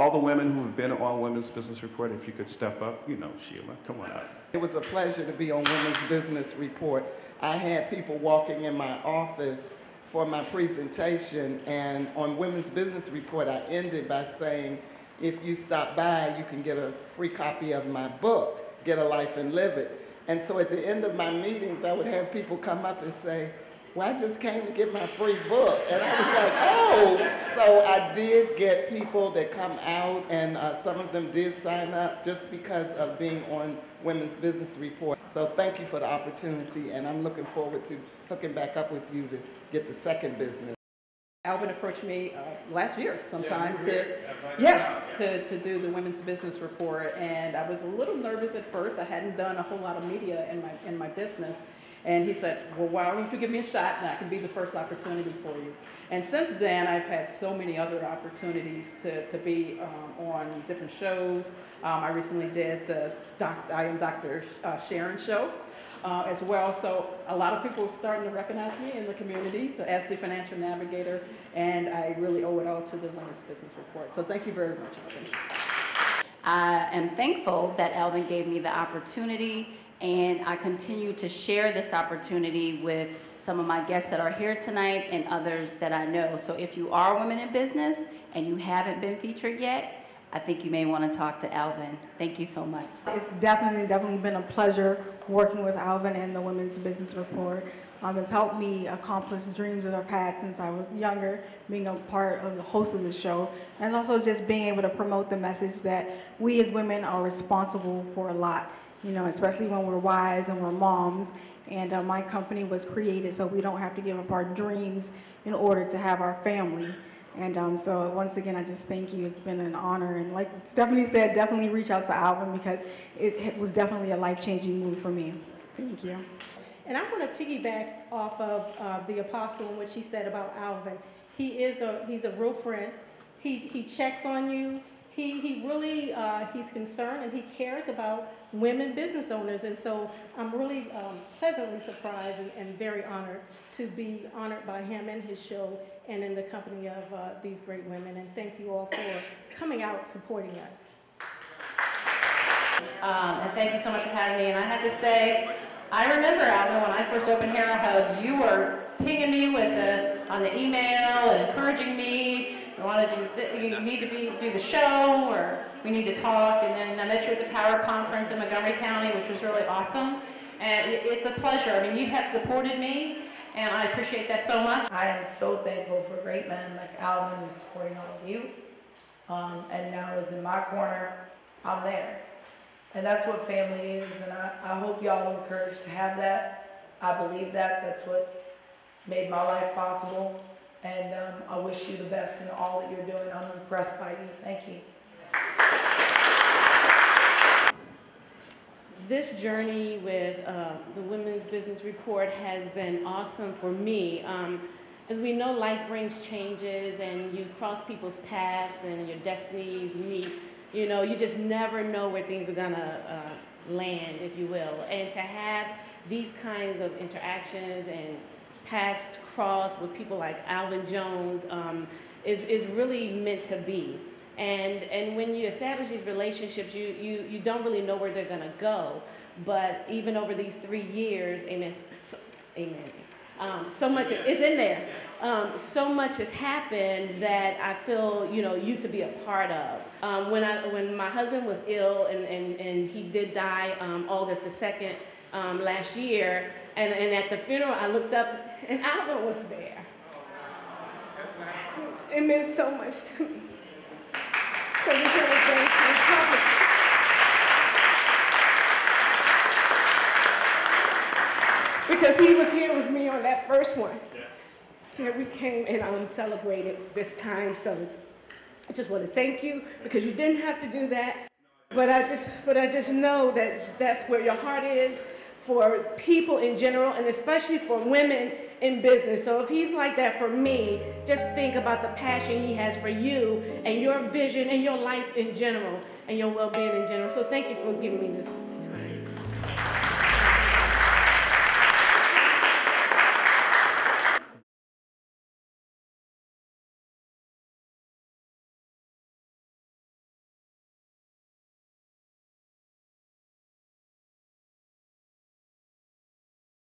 all the women who have been on Women's Business Report, if you could step up. You know, Sheila, come on out. It was a pleasure to be on Women's Business Report. I had people walking in my office for my presentation, and on Women's Business Report, I ended by saying, if you stop by, you can get a free copy of my book, Get a Life and Live It. And so at the end of my meetings, I would have people come up and say, well, I just came to get my free book. And I was like, oh. So I did get people that come out, and some of them did sign up just because of being on Women's Business Report. So thank you for the opportunity, and I'm looking forward to hooking back up with you to get the second business. Alvin approached me last year sometime to do the Women's Business Report, and I was a little nervous at first. I hadn't done a whole lot of media in my business, and he said, well, why don't you give me a shot and I can be the first opportunity for you. And since then, I've had so many other opportunities to be on different shows. I recently did the I Am Dr. Sharon show. As well, so a lot of people are starting to recognize me in the community, so as the financial navigator, and I really owe it all to the Women's Business Report. So thank you very much, Alvin. I am thankful that Alvin gave me the opportunity, and I continue to share this opportunity with some of my guests that are here tonight and others that I know. So if you are women in business and you haven't been featured yet, I think you may want to talk to Alvin. Thank you so much. It's definitely been a pleasure working with Alvin and the Women's Business Report. It's helped me accomplish dreams that I've had since I was younger, being a part of the host of the show, and also just being able to promote the message that we as women are responsible for a lot, you know, especially when we're wives and we're moms. And my company was created so we don't have to give up our dreams in order to have our family. And so once again, I just thank you. It's been an honor. And like Stephanie said, definitely reach out to Alvin because it was definitely a life-changing move for me. Thank you. And I want to piggyback off of the apostle and what she said about Alvin. He's a real friend. He checks on you. He really, he's concerned and he cares about women business owners. And so I'm really pleasantly surprised and very honored to be honored by him and his show and in the company of these great women. And thank you all for coming out supporting us. And thank you so much for having me. And I have to say, I remember, Alvin, when I first opened Hair Hub, you were pinging me on the email and encouraging me. You need to do the show, or we need to talk. And then I met you at the Power Conference in Montgomery County, which was really awesome. And it's a pleasure. I mean, you have supported me, and I appreciate that so much. I am so thankful for great men like Alvin who's supporting all of you. And now is in my corner, I'm there. And that's what family is, and I hope y'all are encouraged to have that. I believe that. That's what's made my life possible. And I wish you the best in all that you're doing. I'm impressed by you. Thank you. This journey with the Women's Business Report has been awesome for me. As we know, life brings changes and you cross people's paths and your destinies meet. You know, you just never know where things are gonna land, if you will. And to have these kinds of interactions and paths cross with people like Alvin Jones is really meant to be. And when you establish these relationships, you don't really know where they're gonna go. But even over these 3 years, amen, so much is in there. So much has happened that I feel, you to be a part of. When my husband was ill and he did die August the 2nd last year, and at the funeral I looked up and Alvin was there. It meant so much to me. So we can thank because he was here with me on that first one. Here we came and celebrated this time. So I just want to thank you because you didn't have to do that. But I just know that that's where your heart is for people in general and especially for women in business. So if he's like that for me, just think about the passion he has for you and your vision and your life in general and your well-being in general. So thank you for giving me this